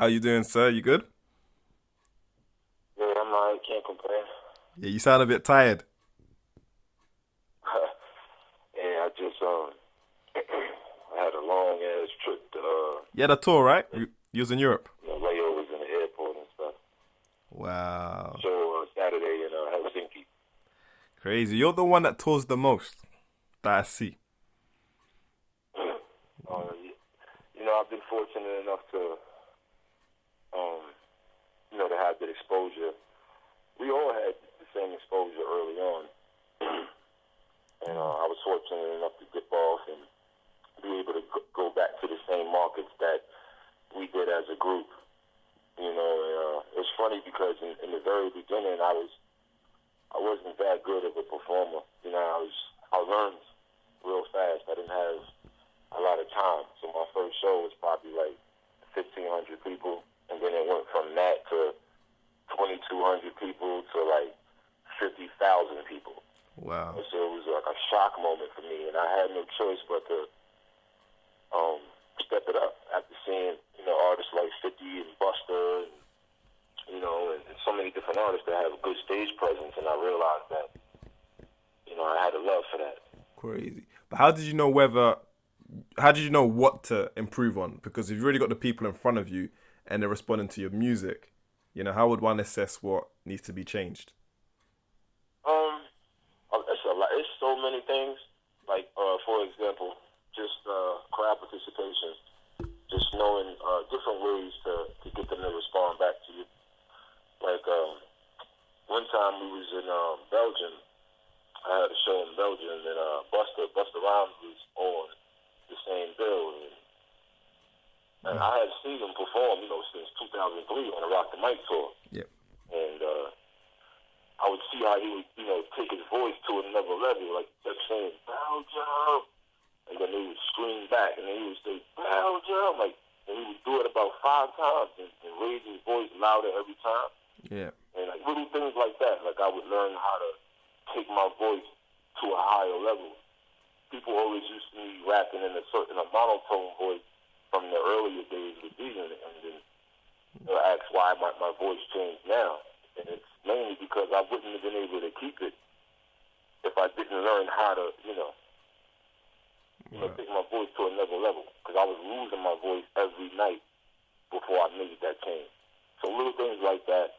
How you doing, sir? You good? Yeah, I'm alright. Can't complain. Yeah, you sound a bit tired. Yeah, I just I had a long ass trip to You had a tour, right? You was in Europe. layovers in the airport and stuff. Wow, So Saturday in Helsinki. crazy. You're the one that tours the most that I see. I've been fortunate enough to um to have that exposure. We all had the same exposure early on, and I was fortunate enough to dip off and be able to go back to the same markets that we did as a group. It's funny because in the very beginning, I wasn't that good of a performer. I learned real fast. I didn't have a lot of time, so my first show was probably like 1,500 people, and then it went from that to 2,200 people to like 50,000 people. Wow. And so it was like a shock moment for me, and I had no choice but to step it up after seeing artists like 50 and Buster and so many different artists that have a good stage presence, and I realized that I had a love for that. Crazy. But how did you know whether? How did you know what to improve on? Because if you've already got the people in front of you and they're responding to your music, how would one assess what needs to be changed? Um, it's a lot. It's so many things. Like for example, just crowd participation, just knowing different ways to get them to respond back to you. Like one time we was in Belgium. I had a show in Belgium, and Busta Rhymes was on the same bill, and I had seen him perform, since 2003 on the Rock the Mic tour. Yep. And I would see how he would, take his voice to another level, like he kept saying Belgium, and then he would scream back, and then he would say Belgium, and he would do it about 5 times and raise his voice louder every time. Yeah. And like little things like that, like I would learn how to take my voice to a higher level. People always used to me rapping in a monotone voice from the earlier days of the season, and then ask why my voice changed now. And it's mainly because I wouldn't have been able to keep it if I didn't learn how to, take my voice to another level. Because I was losing my voice every night before I made that change. So little things like that.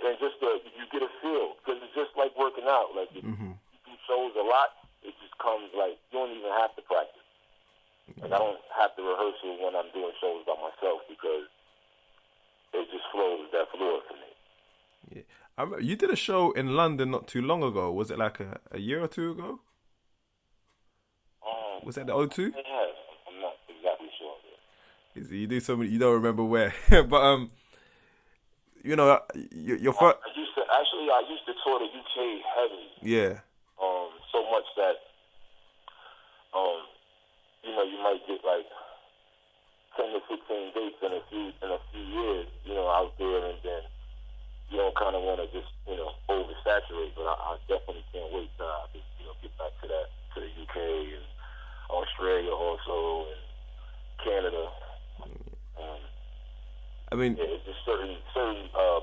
And just you get a feel, because it's just like working out. Like if you do shows a lot, it just comes like you don't even have to practice. Like I don't have to rehearsal when I'm doing shows by myself because it just flows that fluid for me. Yeah. You did a show in London not too long ago. Was it like a year or two ago? Was that the O2? Yeah, I'm not exactly sure. You do so many, you don't remember where. But your first. I used to tour the UK heavy. Yeah. So much that you might get like 10 to 15 dates in a few years, out there, and then you don't kind of want to just oversaturate. But I definitely can't wait to get back to that, to the UK and Australia also, and Canada. I mean, yeah, it's just certain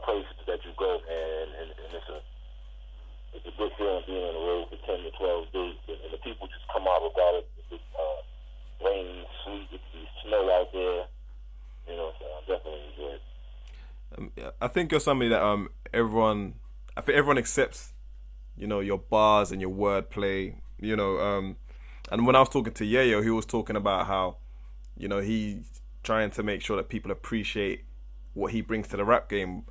places that you go, and it's a good feeling being on the road for 10 to 12 days, and the people just come out regardless if it's rain, sleet, if there's snow out there, so I definitely enjoy it. I think you're somebody that I think everyone accepts, your bars and your wordplay, and when I was talking to Yayo, he was talking about how, he's trying to make sure that people appreciate what he brings to the rap game.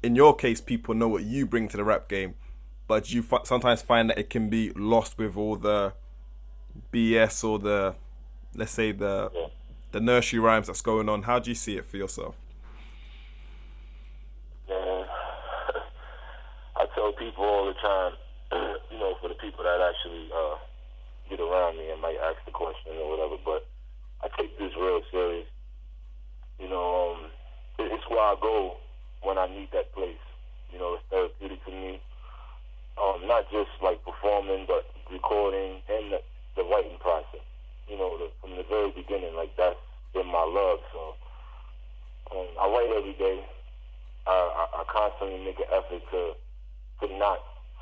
In your case, people know what you bring to the rap game, but you sometimes find that it can be lost with all the BS or the, let's say, the nursery rhymes that's going on. How do you see it for yourself? Man, I tell people all the time, for the people that actually get around me and might ask the question or whatever, but I take this real serious. It's where I go when I need that place. It's therapeutic for me. Not just like performing, but recording and the writing process. From the very beginning, like write every day, I constantly make an effort to not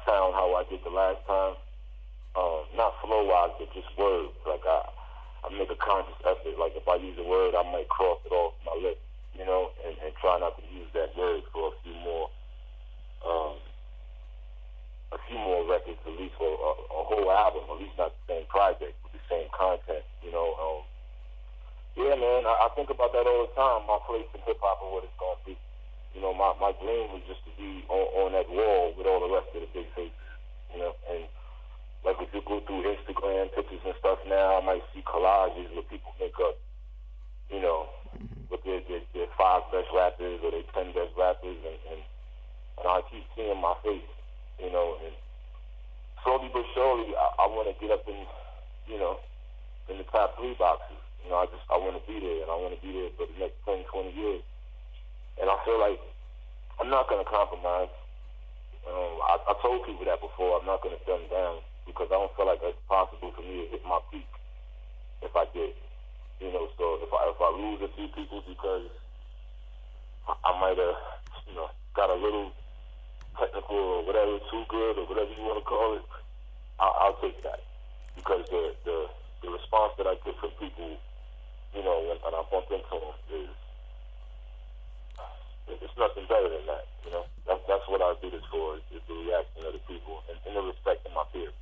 sound how I did the last time. Not flow-wise, but just words. Like, I make a conscious effort. Like, if I use a word, I might cross it off my lips, you know, and try not to use that word for a few more records, at least for a whole album, at least not the same project with the same content, you know. Yeah, man, I think about that all the time. My place in hip-hop and what it's going to be. You know, my dream was just to be on that wall with all the rest of the big faces, you know. And, like, if you go through Instagram pictures and stuff now, I might see collages where people make up, you know, with their 5 best rappers or their 10 best rappers, and I keep seeing my face, you know, and slowly but surely, I want to get up in, you know, in the top 3 boxes. You know, I want to be there, and I want to be there for the next 10, 20 years. And I feel like I'm not going to compromise. I told people that before. I'm not going to dumb down because I don't feel like it's possible for me to hit my peak if I did. You know, so if I lose a few people because I might have, you know, got a little technical or whatever, too good or whatever you want to call it, I'll take that. Because the response that I get from people, you know, when I bump into them it's nothing better than that, you know. That's what I do this for, is the reaction of the people and the respect of my peers.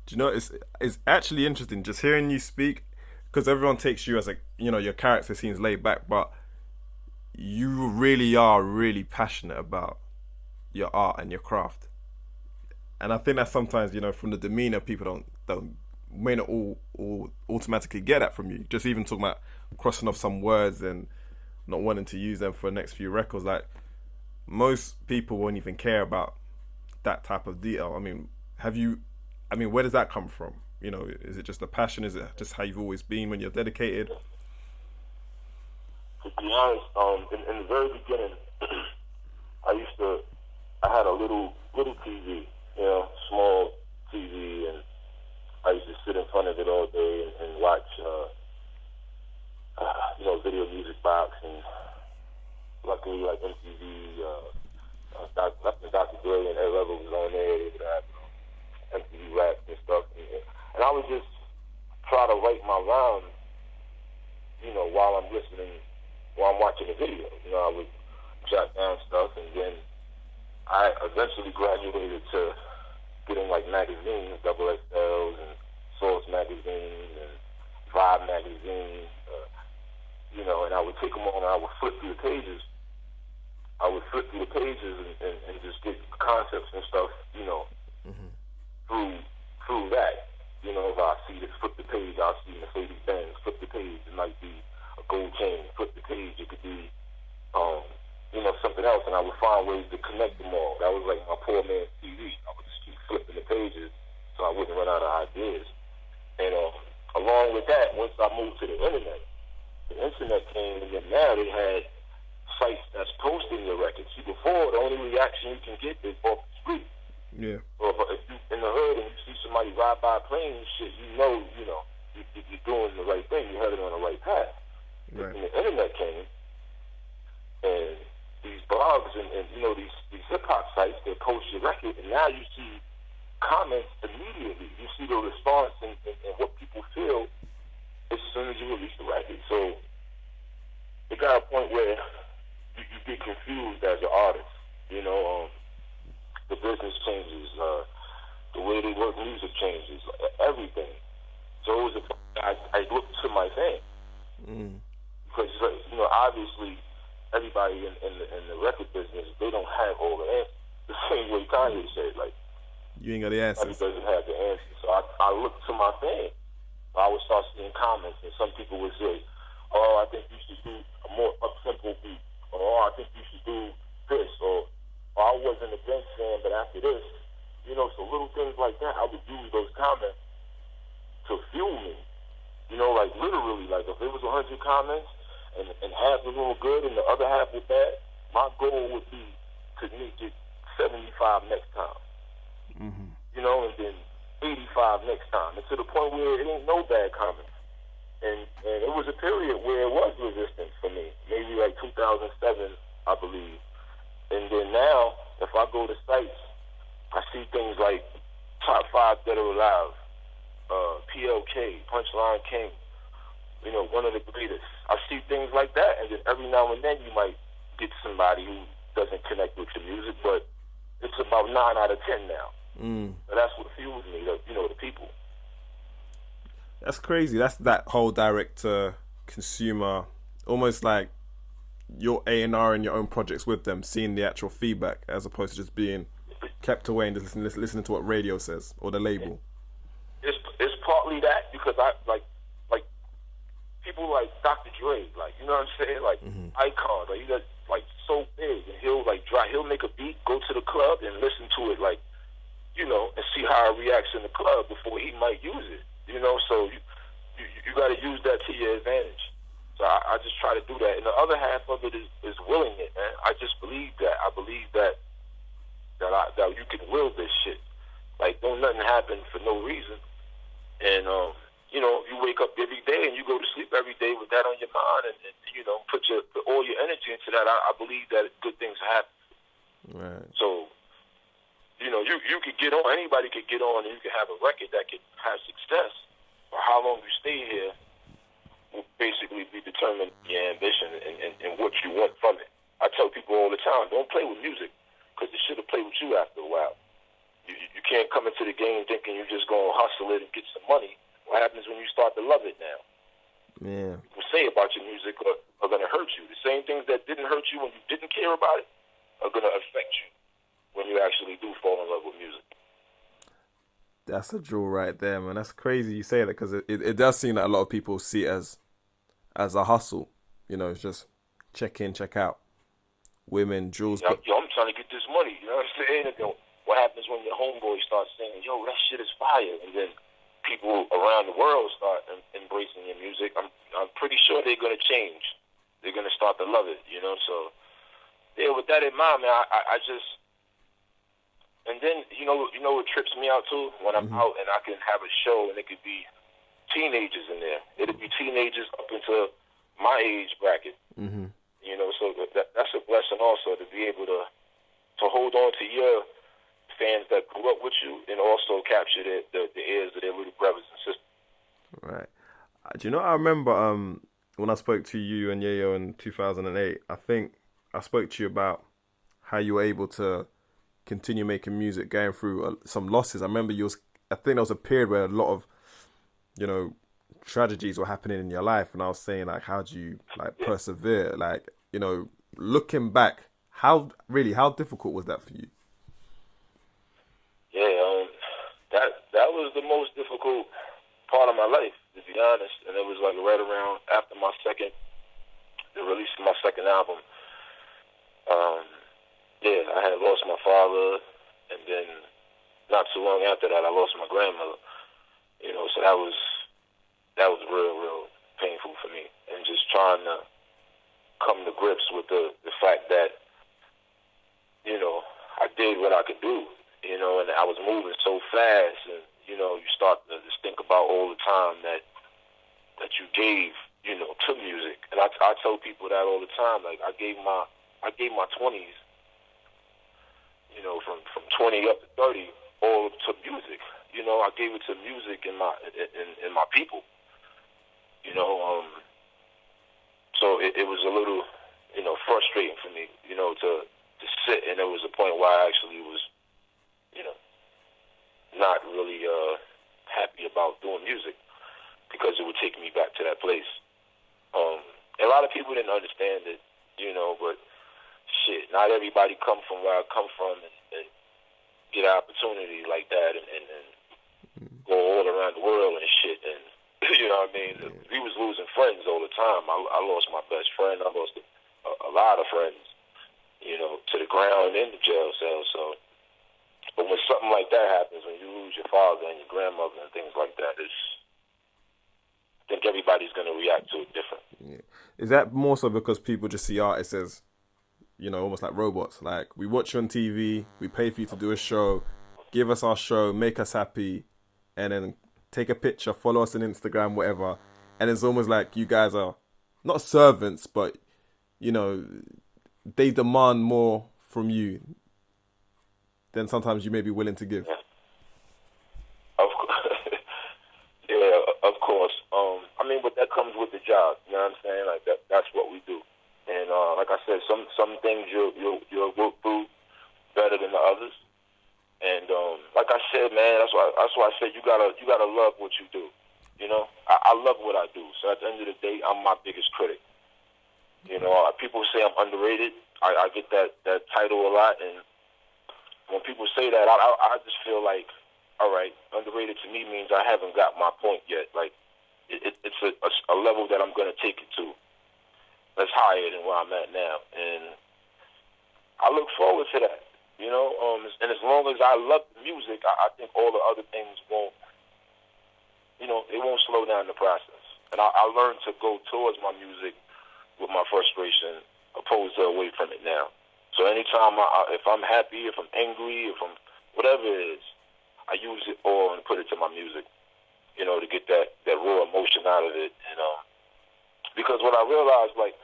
Do you know, it's actually interesting just hearing you speak, because everyone takes you as a, you know, your character seems laid back, but you really are really passionate about your art and your craft. And I think that sometimes, you know, from the demeanor, people may not all automatically get that from you. Just even talking about crossing off some words and not wanting to use them for the next few records. Like, most people won't even care about that type of detail. I mean, where does that come from? You know, is it just a passion? Is it just how you've always been when you're dedicated? To be honest, in the very beginning, I had a little TV, you know, small TV, and I used to sit in front of it all day and watch, you know, video music box, and luckily, like MTV, Dr. Dre and Ed Level was on there. They would have, you know, MTV raps and stuff, and I would just try to write my rhymes, you know, while I'm watching the video. You know, I would jot down stuff, and then I eventually graduated to getting like magazines, Double XLs and Source magazine and Vibe magazine, you know, and I would take them on and I would flip through the pages. And just get concepts and stuff, you know, through that. You know, if I see this, flip the page, I'll see Mercedes Benz, flip the page, it might be a gold chain, flip the page, it could be, you know, something else, and I would find ways to connect them all. That was like my poor man's TV. I would just keep flipping the pages so I wouldn't run out of ideas. And along with that, once I moved to the internet came, and then now they had sites that's posting your records. See, before, the only reaction you can get is off the street. Yeah. Or if you in the hood and you see somebody ride by a plane and shit, you know, you're doing the right thing. You're headed on the right path. Right. And the internet came, and these blogs and you know, these hip-hop sites that post your record, and now you see comments immediately. You see the response and what people feel as soon as you release the record. So it got a point where you get confused as an artist. You know, the business changes, the way they work music changes, everything. So it was I looked to my fans. Because, you know, obviously everybody in the record business, they don't have all the answers. The same way Kanye said, like, you ain't got the answers. Everybody doesn't have the answers. So I looked to my fans. I would start seeing comments, and some people would say, "Oh, I think you should do a more up-tempo beat," or "Oh, I think you should do this," or "Oh, I wasn't a Bench fan, but after this," you know. So little things like that, I would use those comments to fuel me. You know, like literally, like if there was 100 comments and half was all good and the other half was bad, my goal would be to make it 75 next time. You know, and then 85 next time, and to the point where it ain't no bad comments. And it was a period where it was resistance for me, maybe like 2007, I believe. And then now, if I go to sites, I see things like Top 5 Dead or Alive, PLK, Punchline King, you know, one of the greatest. I see things like that, and then every now and then you might get somebody who doesn't connect with your music, but it's about 9 out of 10 now. And that's what fuels me, you know, the people. That's crazy. That's that whole direct to consumer, almost like your A&R and your own projects with them, seeing the actual feedback as opposed to just being kept away and just listening to what radio says or the label. It's partly that, because I like people like Dr. Dre, like, you know what I'm saying, like icons, like, he's like so big, and he'll make a beat, go to the club and listen to it, like, you know, and see how it reacts in the club before he might use it, you know. So you got to use that to your advantage. So I just try to do that, and the other half of it is willing it, man. I just believe that. I believe that you can will this shit. Like, don't nothing happen for no reason, and you know, you wake up every day and you go to sleep every day with that on your mind, and you know, put all your energy into that. I believe that good things happen. Right. So, you know, you could get on. Anybody could get on, and you could have a record that could have success. But how long you stay here will basically be determined your ambition and what you want from it. I tell people all the time, don't play with music, because it should have played with you after a while. You can't come into the game thinking you're just going to hustle it and get some money. What happens when you start to love it now? Yeah. People say about your music are going to hurt you. The same things that didn't hurt you when you didn't care about it are going to affect you when you actually do fall in love with music. That's a jewel right there, man. That's crazy you say that, because it does seem that a lot of people see it as a hustle. You know, it's just check in, check out. Women, jewels. Yo, I'm trying to get this money. You know what I'm saying? And then what happens when your homeboy starts saying, yo, that shit is fire? And then people around the world start embracing your music. I'm pretty sure they're going to change. They're going to start to love it, you know? So, yeah, with that in mind, man, I just... And then, you know what trips me out, too? When I'm out and I can have a show and it could be teenagers in there. It'll be teenagers up into my age bracket. You know, so that's a blessing also, to be able to hold on to your fans that grew up with you, and also capture the ears of their little brothers and sisters. Right. Do you know, I remember when I spoke to you and Yayo in 2008, I think I spoke to you about how you were able to continue making music going through some losses. I remember I think there was a period where a lot of, you know, tragedies were happening in your life, and I was saying, like, how do you, like, persevere? Like, you know, looking back, how difficult was that for you? Yeah, that was the most difficult part of my life, to be honest. And it was like right around after the release of my second album. Yeah, I had lost my father, and then not too long after that, I lost my grandmother. You know, so that was real painful for me, and just trying to come to grips with the fact that, you know, I did what I could do, you know, and I was moving so fast, and, you know, you start to just think about all the time that you gave, you know, to music. And I tell people that all the time, like, I gave my 20s, you know, from 20 up to 30, all to music. You know, I gave it to music and my people. You know, so it was a little, you know, frustrating for me, you know, to sit, and there was a point where I actually was, you know, not really happy about doing music, because it would take me back to that place. A lot of people didn't understand it, you know, but shit, not everybody come from where I come from and get an opportunity like that and go all around the world and shit. And you know what I mean? We was losing friends all the time. I lost my best friend. I lost a lot of friends, you know, to the ground and in the jail cell. So, but when something like that happens, when you lose your father and your grandmother and things like that, I think everybody's going to react to it different. Yeah. Is that more so because people just see artists as, you know, almost like robots? Like, we watch you on TV, we pay for you to do a show, give us our show, make us happy, and then take a picture, follow us on Instagram, whatever, and it's almost like you guys are not servants, but you know, they demand more from you than sometimes you may be willing to give. Yeah. Of course. Yeah, of course. I mean, but that comes with the job. You know what I'm saying? Like that's what we do. And like I said, some things you'll work through better than the others. And like I said, man, that's why I said you gotta love what you do. You know, I love what I do. So at the end of the day, I'm my biggest critic. You know, people say I'm underrated. I get that title a lot, and when people say that, I just feel like, all right, underrated to me means I haven't got my point yet. Like it's a level that I'm gonna take it to that's higher than where I'm at now, and I look forward to that. You know, and as long as I love the music, I think all the other things won't, you know, it won't slow down the process. And I learned to go towards my music with my frustration, opposed to away from it now. So anytime if I'm happy, if I'm angry, if I'm whatever it is, I use it all and put it to my music, you know, to get that raw emotion out of it. And because what I realized, like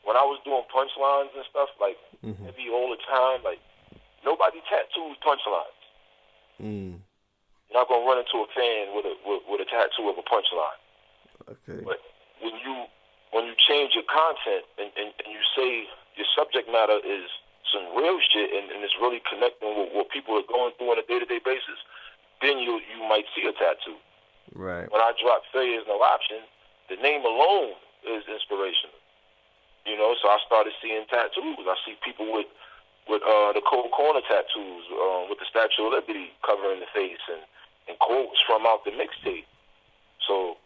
when I was doing punchlines and stuff, like maybe all the time, like nobody tattoos punchlines. You're not gonna run into a fan with a tattoo of a punchline. Okay. But when you change your content and you say your subject matter is some real shit and it's really connecting with what people are going through on a day-to-day basis, then you might see a tattoo. Right. When I dropped Failure Is No Option, the name alone is inspirational. You know, so I started seeing tattoos. I see people with the Cold Corner tattoos, with the Statue of Liberty covering the face and quotes from out the mixtape. So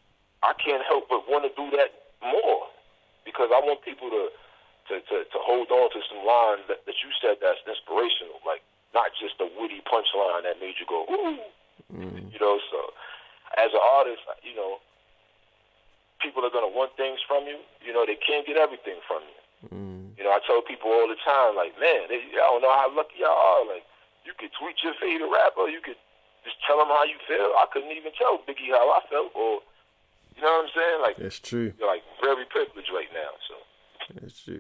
I can't help but want to do that more because I want people to hold on to some lines that you said that's inspirational, like not just a witty punchline that made you go, ooh. You know, so as an artist, you know, people are going to want things from you. You know, they can't get everything from you. You know, I tell people all the time, like, man, I don't know how lucky y'all are. Like, you could tweet your favorite rapper. You could just tell them how you feel. I couldn't even tell Biggie how I felt. Or, you know what I'm saying? Like, it's true. You're, like, very privileged right now. So it's true.